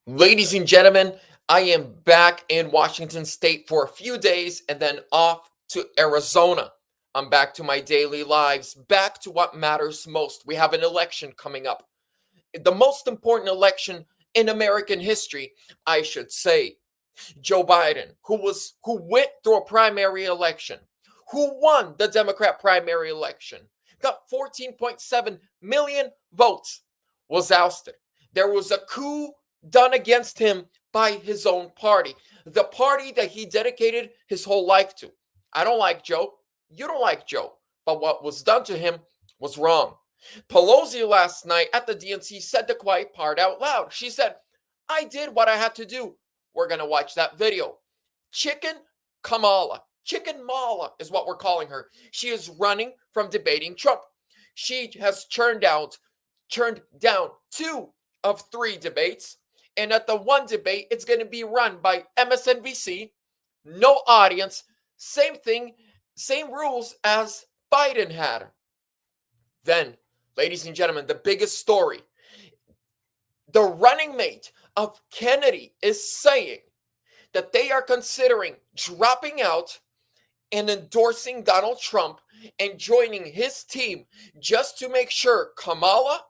Ladies and gentlemen, I am back in Washington State for a few days and then off to Arizona. I'm back to my daily lives, back to what matters most. We have an election coming up. The most important election in American history, I should say. Joe Biden, who went through a primary election, who won the Democrat primary election, got 14.7 million votes, was ousted. There was a coup done against him by his own party, the party that he dedicated his whole life to. I don't like Joe. You don't like Joe. But what was done to him was wrong. Pelosi last night at the DNC said the quiet part out loud. She said, I did what I had to do. We're going to watch that video. Chicken Kamala. Chicken Mala is what we're calling her. She is running from debating Trump. She has turned down 2 of 3 debates. And at the one debate, it's going to be run by MSNBC. No audience. Same thing, same rules as Biden had. Then, ladies and gentlemen, the biggest story. The running mate of Kennedy is saying that they are considering dropping out and endorsing Donald Trump and joining his team just to make sure Kamala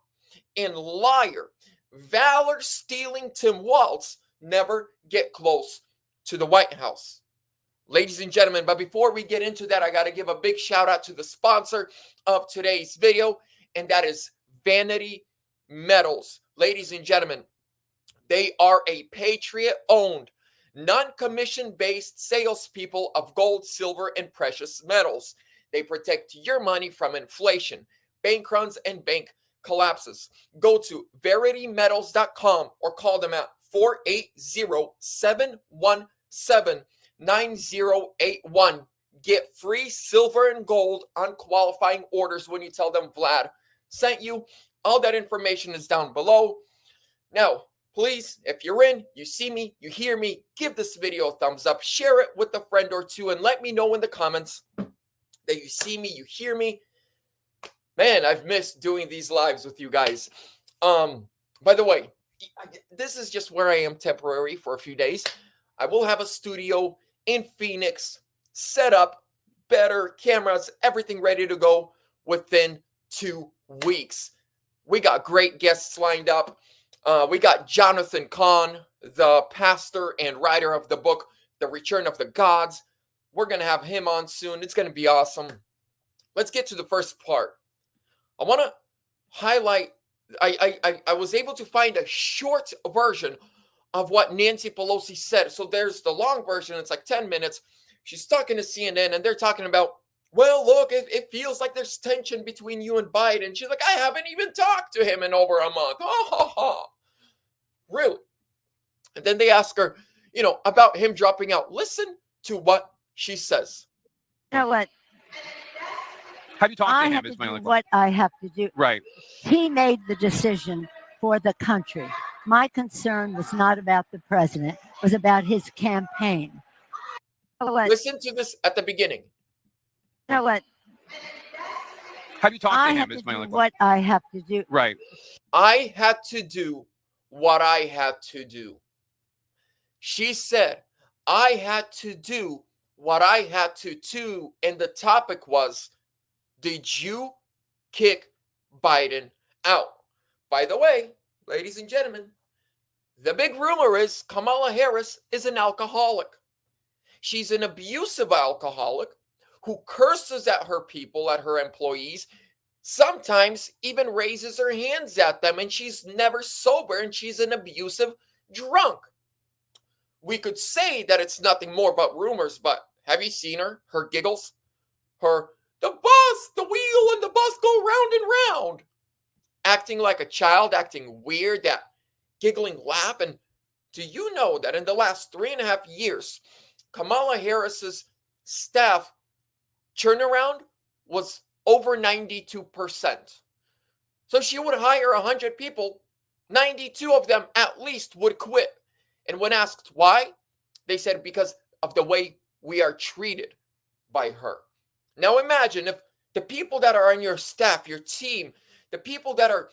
and liar, valor stealing Tim Walz never get close to the White House. Ladies and gentlemen, but before we get into that, I got to give a big shout out to the sponsor of today's video, and that is VERITY Metals. Ladies and gentlemen, they are a Patriot-owned, non-commission-based salespeople of gold, silver, and precious metals. They protect your money from inflation, bank runs, and bank collapses. Go to veritymetals.com or call them at 480-717-9081. Get free silver and gold on qualifying orders when you tell them Vlad sent you. All that information is down below. Now, please, if you're in, you see me, you hear me, give this video a thumbs up, share it with a friend or two, and let me know in the comments that you see me, you hear me. Man, I've missed doing these lives with you guys. By the way, this is just where I am temporary for a few days. I will have a studio in Phoenix set up, better cameras, everything ready to go within 2 weeks. We got great guests lined up. We got Jonathan Cahn, the pastor and writer of the book, The Return of the Gods. We're going to have him on soon. It's going to be awesome. Let's get to the first part. I want to highlight, I was able to find a short version of what Nancy Pelosi said. So there's the long version. It's like 10 minutes. She's talking to CNN, and they're talking about, well, look, it feels like there's tension between you and Biden. She's like, I haven't even talked to him in over a month. Ha, ha, ha. Really? And then they ask her, about him dropping out. Listen to what she says. You know what? Have you talked I to have him? to Is my do only what I have to do. right. He made the decision for the country. My concern was not about the president. It was about his campaign. You know what? Listen to this at the beginning. You know what? Have you talked I to have him? to Is my do only what I have to do. right. I had to do what I had to do. She said, I had to do what I had to do. And the topic was, did you kick Biden out? By the way, ladies and gentlemen, the big rumor is Kamala Harris is an alcoholic. She's an abusive alcoholic who curses at her people, at her employees, sometimes even raises her hands at them, and she's never sober, and she's an abusive drunk. We could say that it's nothing more but rumors, but have you seen her? Her giggles? The wheel and the bus go round and round. Acting like a child, acting weird, that giggling laugh. And do you know that in the last 3.5 years, Kamala Harris's staff turnaround was over 92%. So she would hire 100 people, 92 of them at least would quit. And when asked why, they said because of the way we are treated by her. Now imagine if the people that are on your staff, your team, the people that are,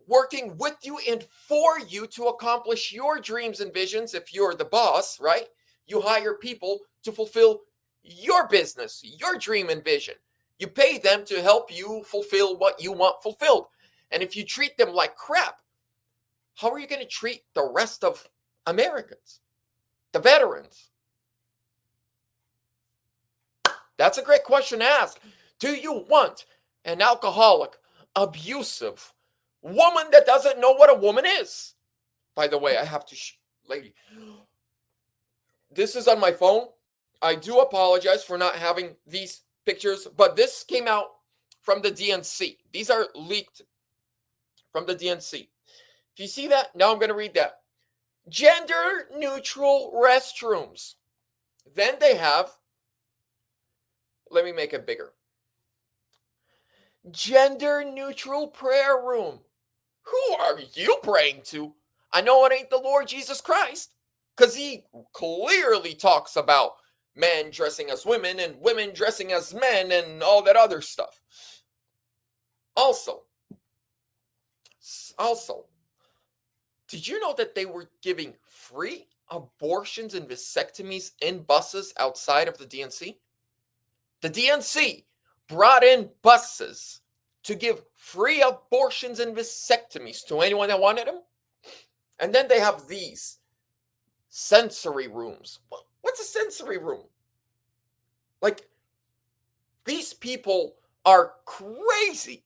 working with you and for you to accomplish your dreams and visions. If you're the boss, right? You hire people to fulfill your business, your dream and vision. You pay them to help you fulfill what you want fulfilled. And if you treat them like crap, how are you going to treat the rest of Americans, the veterans? That's a great question to ask. Do you want an alcoholic, abusive woman that doesn't know what a woman is? By the way, I have to, lady, this is on my phone. I do apologize for not having these pictures, but this came out from the DNC. These are leaked from the DNC. If you see that, now I'm going to read that. Gender neutral restrooms. Then they have, let me make it bigger. Gender neutral prayer room. Who are you praying to? I know it ain't the Lord Jesus Christ, because he clearly talks about men dressing as women and women dressing as men and all that other stuff. Also, did you know that they were giving free abortions and vasectomies in buses outside of the DNC? The DNC brought in buses to give free abortions and vasectomies to anyone that wanted them. And then they have these sensory rooms. What's a sensory room? Like, these people are crazy.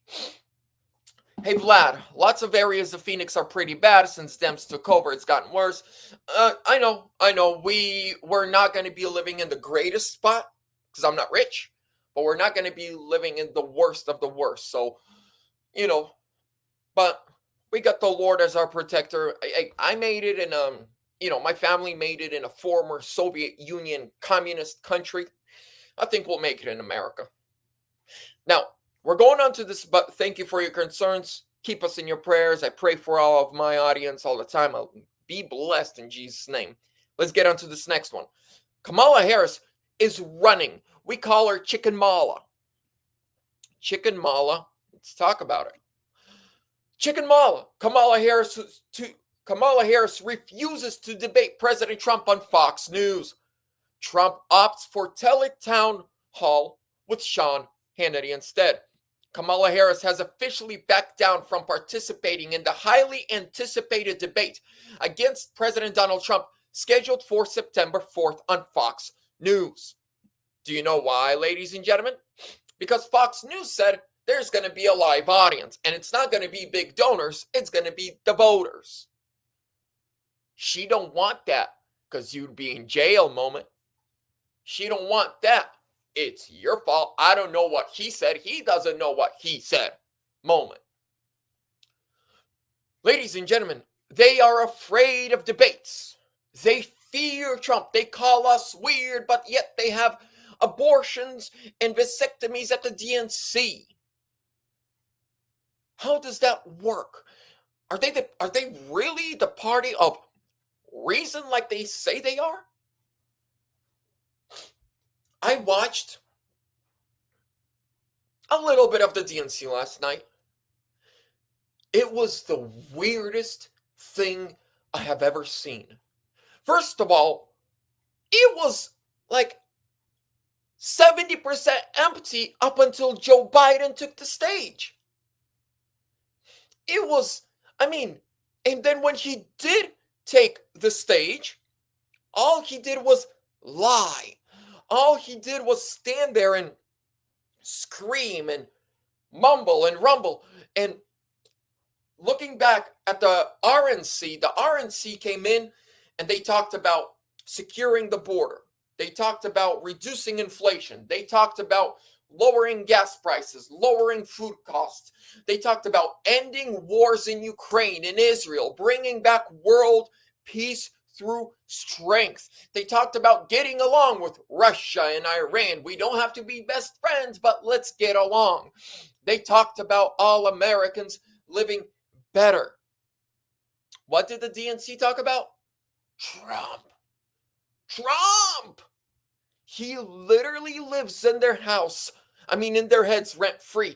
Hey, Vlad, lots of areas of Phoenix are pretty bad since Dems took over. It's gotten worse. I know. We're not going to be living in the greatest spot because I'm not rich, but we're not going to be living in the worst of the worst. So, but we got the Lord as our protector. I made it in my family made it in a former Soviet Union communist country. I think we'll make it in America. Now, we're going on to this, but thank you for your concerns. Keep us in your prayers. I pray for all of my audience all the time. I'll be blessed in Jesus' name. Let's get on to this next one. Kamala Harris is running. We call her Chicken Mala. Chicken Mala. Let's talk about it. Chicken Mala. Kamala Harris refuses to debate President Trump on Fox News. Trump opts for teletown hall with Sean Hannity instead. Kamala Harris has officially backed down from participating in the highly anticipated debate against President Donald Trump scheduled for September 4th on Fox News. Do you know why, ladies and gentlemen? Because Fox News said there's going to be a live audience, and it's not going to be big donors, it's going to be the voters. She don't want that because you'd be in jail moment. She don't want that. It's your fault. I don't know what he said. He doesn't know what he said moment. Ladies and gentlemen, they are afraid of debates. They fear Trump. They call us weird, but yet they have abortions and vasectomies at the DNC. How does that work? Are they really the party of reason like they say they are? I watched a little bit of the DNC last night. It was the weirdest thing I have ever seen. First of all, it was like 70% empty up until Joe Biden took the stage. It was, and then when he did take the stage, all he did was lie. All he did was stand there and scream and mumble and rumble. And looking back at the RNC came in and they talked about securing the border. They talked about reducing inflation. They talked about lowering gas prices, lowering food costs. They talked about ending wars in Ukraine and Israel, bringing back world peace through strength. They talked about getting along with Russia and Iran. We don't have to be best friends, but let's get along. They talked about all Americans living better. What did the DNC talk about? Trump. He literally lives in their house. In their heads rent free.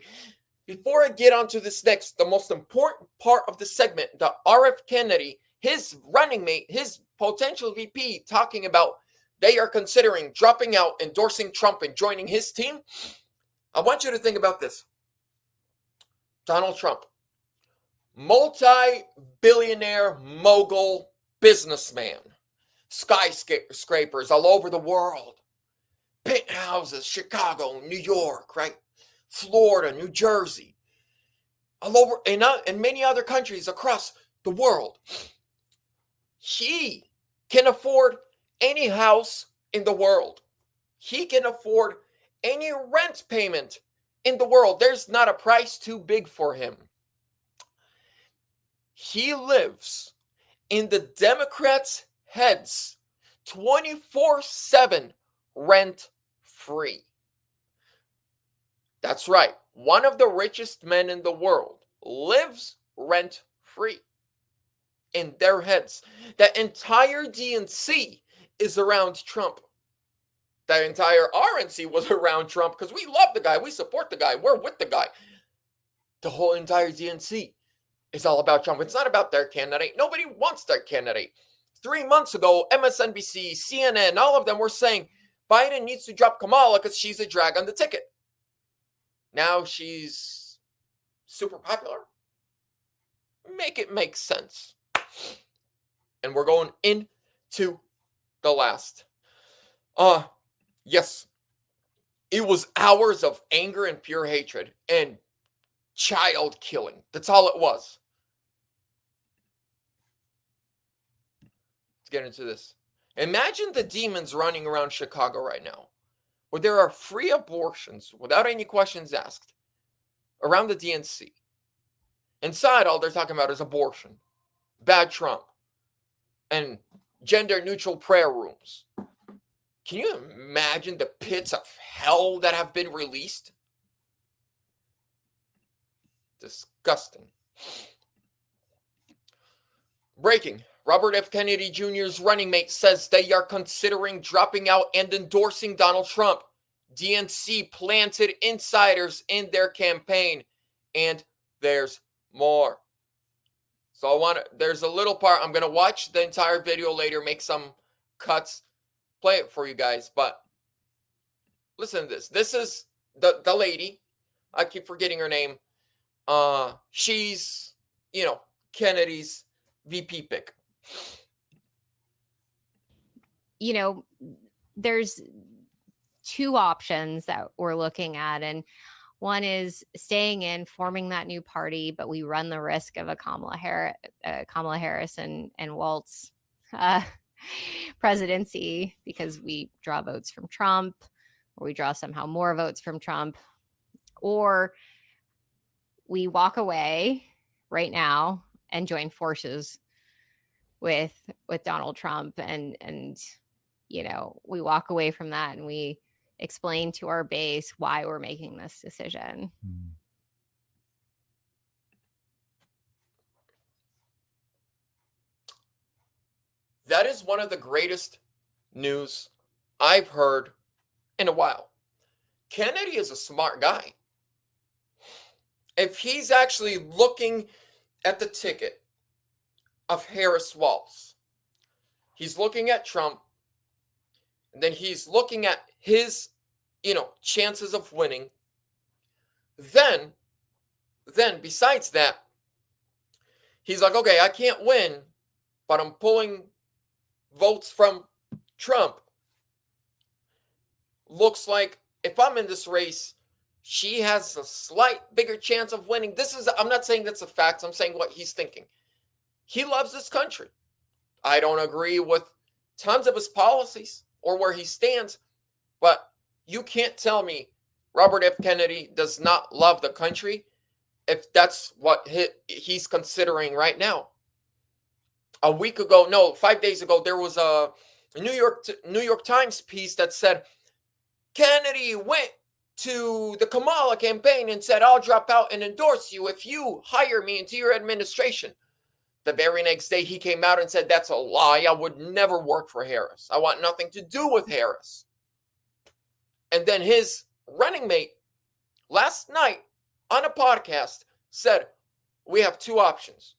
before I get onto this next, the most important part of the segment, the RF Kennedy, his running mate, his potential VP, talking about they are considering dropping out, endorsing Trump, and joining his team. I want you to think about this. Donald Trump, multi-billionaire mogul businessman, skyscrapers all over the world, penthouses, Chicago, New York, right? Florida, New Jersey, all over, and many other countries across the world. He can afford any house in the world. He can afford any rent payment in the world. There's not a price too big for him. He lives in the Democrats' heads 24/7 rent-free. That's right. One of the richest men in the world lives rent-free in their heads. The entire DNC is around Trump. The entire RNC was around Trump because we love the guy. We support the guy. We're with the guy. The whole entire DNC is all about Trump. It's not about their candidate. Nobody wants their candidate. 3 months ago, MSNBC, CNN, all of them were saying Biden needs to drop Kamala because she's a drag on the ticket. Now she's super popular. Make it make sense. And we're going into the last. Yes, it was hours of anger and pure hatred and child killing. That's all it was. Let's get into this. Imagine the demons running around Chicago right now, where there are free abortions without any questions asked around the DNC. Inside, all they're talking about is abortion, bad Trump, and gender-neutral prayer rooms. Can you imagine the pits of hell that have been released? Disgusting. Breaking. Robert F. Kennedy Jr.'s running mate says they are considering dropping out and endorsing Donald Trump. DNC planted insiders in their campaign. And there's more. So there's a little part. I'm going to watch the entire video later, make some cuts, play it for you guys. But listen to this. This is the lady. I keep forgetting her name. She's, Kennedy's VP pick. There's two options that we're looking at, and one is staying in, forming that new party, but we run the risk of a Kamala Harris and Walt's presidency because we draw votes from Trump, or we draw somehow more votes from Trump, or we walk away right now and join forces with Donald Trump, and we walk away from that and we explain to our base why we're making this decision. That is one of the greatest news I've heard in a while. Kennedy is a smart guy. If he's actually looking at the ticket of Harris Waltz, he's looking at Trump, and then he's looking at his, chances of winning. Then besides that, he's like, okay, I can't win, but I'm pulling votes from Trump. Looks like if I'm in this race, she has a slight bigger chance of winning. I'm not saying that's a fact. I'm saying what he's thinking. He loves this country. I don't agree with tons of his policies or where he stands, but you can't tell me Robert F. Kennedy does not love the country if that's what he's considering right now. 5 days ago, there was a New York Times piece that said Kennedy went to the Kamala campaign and said, I'll drop out and endorse you if you hire me into your administration. The very next day, he came out and said, that's a lie. I would never work for Harris. I want nothing to do with Harris. And then his running mate last night on a podcast said we have two options: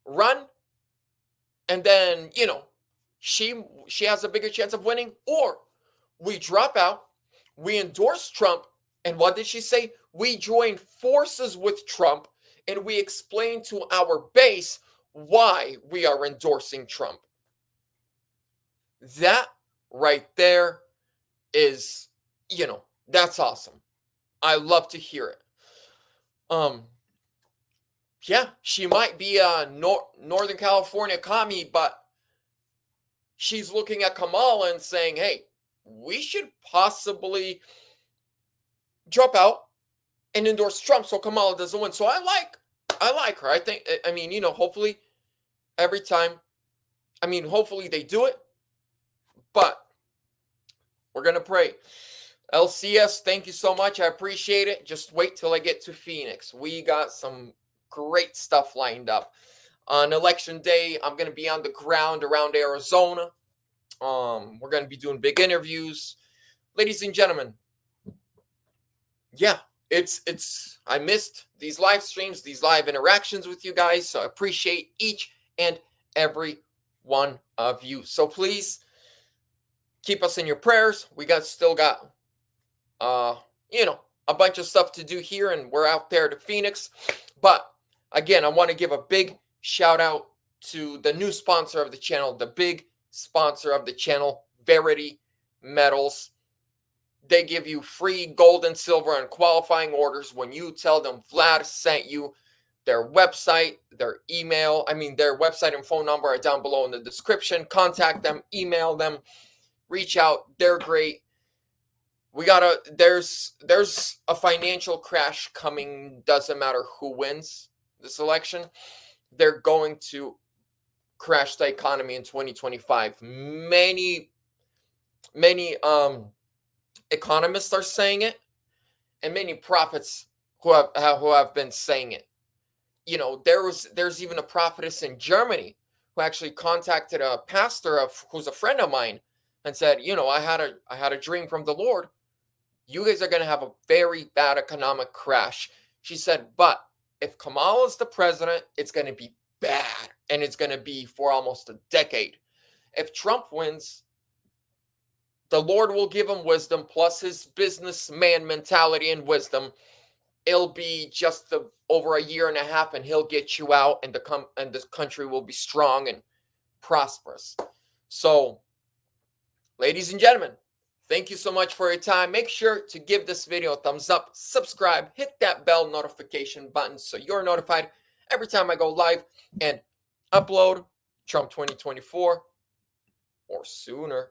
run, and then, you know, she has a bigger chance of winning, or we drop out, we endorse Trump, and what did she say? We join forces with Trump and we explain to our base why we are endorsing Trump. That right there is, you know, that's awesome. I love to hear it. Yeah, she might be a Northern California commie, but she's looking at Kamala and saying, hey, we should possibly drop out and endorse Trump so Kamala doesn't win. So I like her. I mean, you know, hopefully every time, I mean, hopefully they do it, but we're going to pray. LCS, thank you so much. I appreciate it. Just wait till I get to Phoenix. We got some great stuff lined up. On election day, I'm going to be on the ground around Arizona. We're going to be doing big interviews. Ladies and gentlemen, yeah, I missed these live streams, these live interactions with you guys, so I appreciate each and every one of you. So please keep us in your prayers. We still got you know, a bunch of stuff to do here, and we're out there to Phoenix. But again, I want to give a big shout out to the new sponsor of the channel, the big sponsor of the channel, VERITY METALS. They give you free gold and silver and qualifying orders when you tell them Vlad sent you. Their website, their email, their website and phone number are down below in the description. Contact them, email them, reach out. They're great. There's a financial crash coming. Doesn't matter who wins this election. They're going to crash the economy in 2025. Many economists are saying it, and many prophets who have been saying it. You know, there's even a prophetess in Germany who actually contacted a pastor who's a friend of mine and said, you know, I had a dream from the Lord. You guys are going to have a very bad economic crash. She said, but if Kamala's the president, it's going to be bad, and it's going to be for almost a decade. If Trump wins, the Lord will give him wisdom, plus his businessman mentality and wisdom. It'll be just over a year and a half, and he'll get you out, and the country will be strong and prosperous. So, ladies and gentlemen, thank you so much for your time. Make sure to give this video a thumbs up, subscribe, hit that bell notification button so you're notified every time I go live and upload Trump 2024 or sooner.